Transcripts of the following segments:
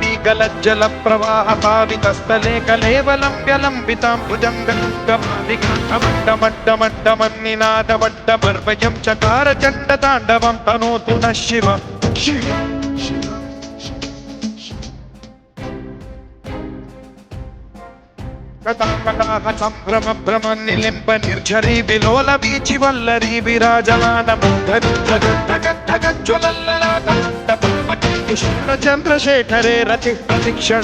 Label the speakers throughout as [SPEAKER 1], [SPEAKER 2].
[SPEAKER 1] वीगलज्जल प्रवाह पावितस्थले कलेवलम्ब्यलम्बितां भुजङ्गमड्डमड्डमड्डमन्निनादवड्डमर्वयं चकार चण्डताण्डवं तनोतु नः शिव संभ्रम भ्रम निलिम्ब निर्झरी विलोल वीचि वल्लरी विराजमान चंद्रशेखरे रति प्रतिक्षण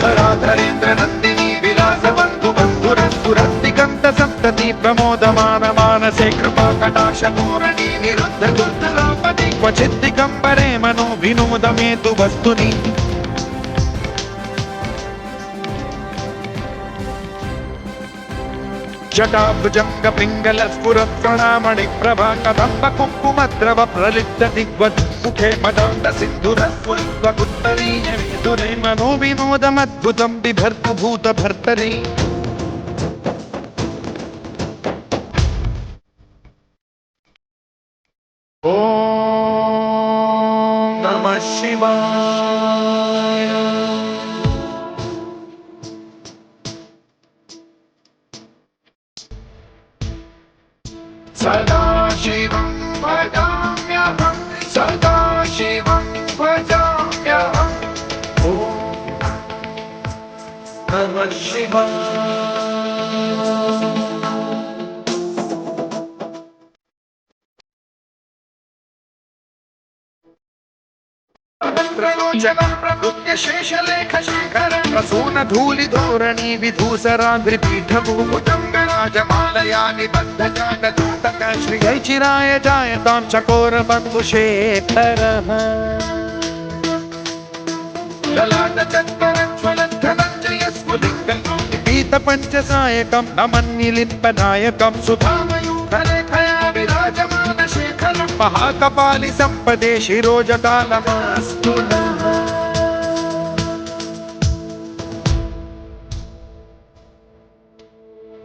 [SPEAKER 1] धराधरेन्द्र नंदिनी विलास बंधु बंधुरस्फुरद्दिगंत संतति प्रमोदमान मानसे कृपा कटाक्ष पूरणी निरुद्ध दुर्धरापति क्वचित् दिगंबरे मनो विनोदमेतु वस्तुनि जटाभुजंग पिंगल स्फुरत् प्रणामणि प्रभा कदम्ब कुंकुमद्रव प्रलिप्त दिग्वत् मुखे मदान्त सिन्धुरस्फुरद्वकुत्तरीय विदुरे मनो विनोदमद्भुतं बिभर्तु भूत भर्तरि ॐ नमः शिवाय सदाशिवं भजाम्यहं सदाशिवं भजाम्यहम् ॐ नमः शिवाय सहस्रलोचनं प्रकृत्य शेषलेख शेखर प्रसून धूलि धोरणी विधूसराद्रिपीठभूभुजङ्गराजमालया निबद्धजानदूतक श्रियै चिराय जायतां चकोर बन्धुशेखरः पीतपञ्चसायकं नमन्निलिम्बनायकं सुधामयूखलेखया विराजमान शेखरं महाकपालि सम्पदे शिरोजटालमास्तु नः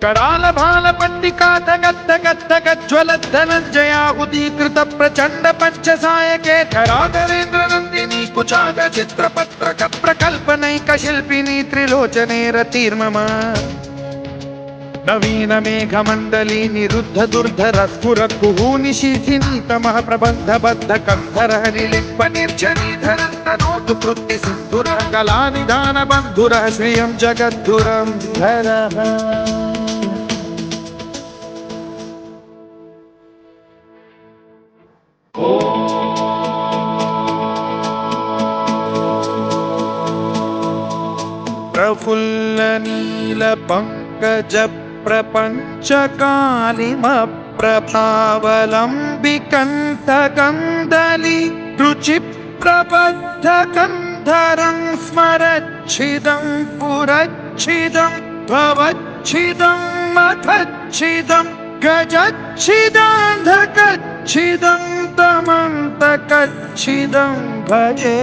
[SPEAKER 1] कराल भाल पट्टिका धगद्धगद्धगज्ज्वलद्धनञ्जयाहुतीकृत प्रचण्ड पञ्चसायके धराधरेन्द्र नन्दिनी कुचाग चित्रपत्रक प्रकल्पनैक शिल्पिनी त्रिलोचने रतिर्मम नवीन मेघमण्डली निरुद्ध दुर्धर स्फुरत् कुहूनि शिथिनी तमः प्रबन्धबद्ध कन्धर निलिम्ब निर्जनीधरं तनोतु कृत्ति सिन्धुरः कलानिधान बन्धुरः श्रियं जगद्धुरं धरः प्रफुल्ल नील पंकज प्रपंच कालिमप्रभावलम्बिकन्त गन्धली रुचि प्रबद्ध गन्धरं स्मरच्छिदं पुरच्छिदं भवच्छिदं मथच्छिदं गजच्छिदान्धकच्छिदं तमन्तकच्छिदं भजे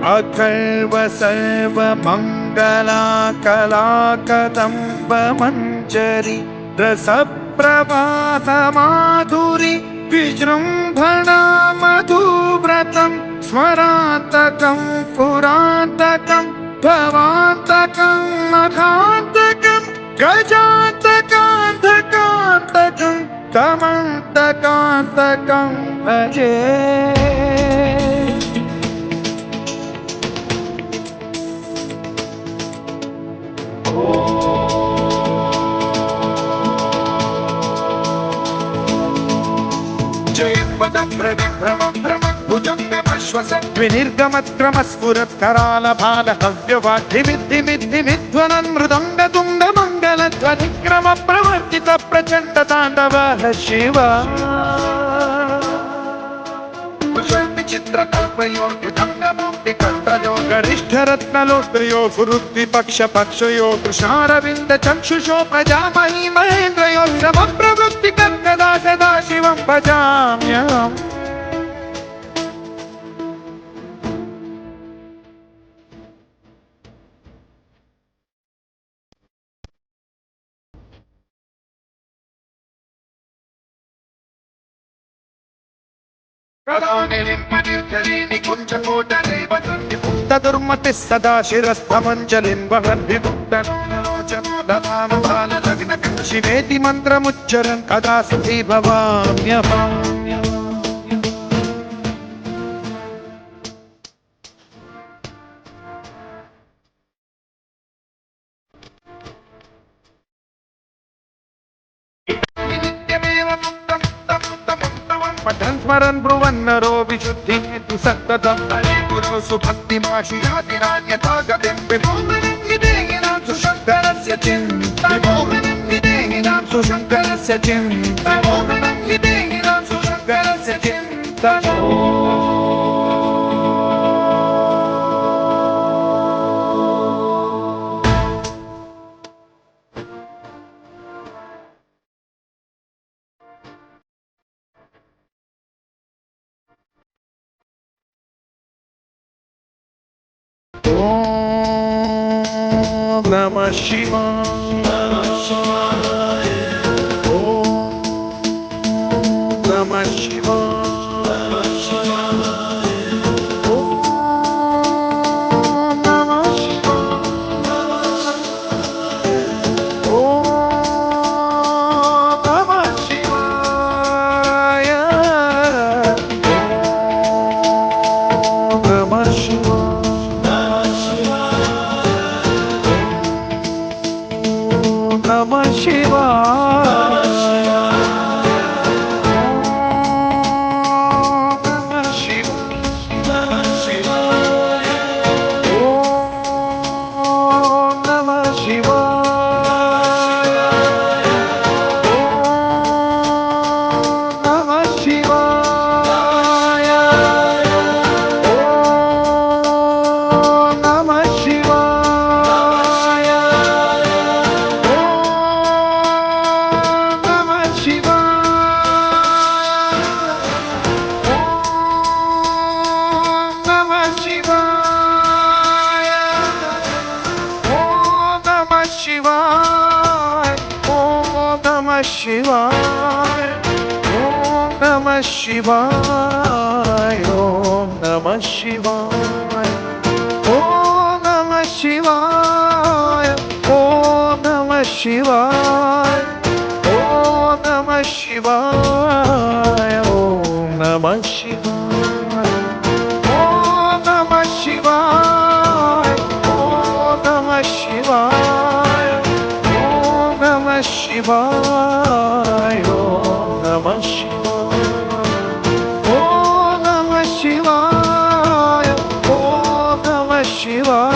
[SPEAKER 1] अखर्व सर्व मंगला कला कदम्ब मंजरी रस प्रभात माधुरी विजृंभणा मधुव्रतं स्मरातकं पुरातकं भवातकं मघातकं गजातकान्तकान्तकं तमन्तकान्तकं भजे विनिर्गमक्रमस्फुरत् कराल भाल हव्यवाद्धिमिद्धिमिद्धिमिध्वनन् मृदङ्ग तुङ्ग मङ्गलध्वनिक्रम प्रवर्तित प्रचण्ड ताण्डवः शिव विचित्रकल्पयो विधङ्गमूर्तिकर्तयो गरिष्ठरत्नलोत्रयो फुरुद्विपक्षपक्षयो कृशारविन्द चक्षुषो प्रजामही महेन्द्रयो समप्रवृत्तिकर्कदा सदा शिवं भजाम्यहम् దుర్మతి సదా శిరస్థమంజలిం శివేతి మంత్రముచ్చరన్ కదా సతీ భవామ్యహం. పఠన్ స్మరన్ బ్రువన్నరో విశుద్ధి హేతు సత్తదం గురు సుభక్తిమాశియాతి నాన్యతా గతిం విమోహనం సుశంకరస్య చింతనం సుశంకరస్య చింతనం సుశంకరస్య చింతనం. Om Namah Shivaya. Om Namah Shivaya. Om Namah Shivaya. Om Namah Shivaya. Om Namah Shivaya. Namah Shivaya. Namah Shivaya. Om Namah Shivaya. Om Namah Shivaya. Om Namah Shivaya. Shivaya, Om Namah Shivaya, Om Namah Shivaya, Om Namah Shivaya, Om Namah Shivaya, Om Namah Shivaya, Om Namah Shivaya, Om Namah Shivaya, Om Namah Shivaya, Om Namah Shivaya. Om Namah Shivaya, Om Namah Shivaya.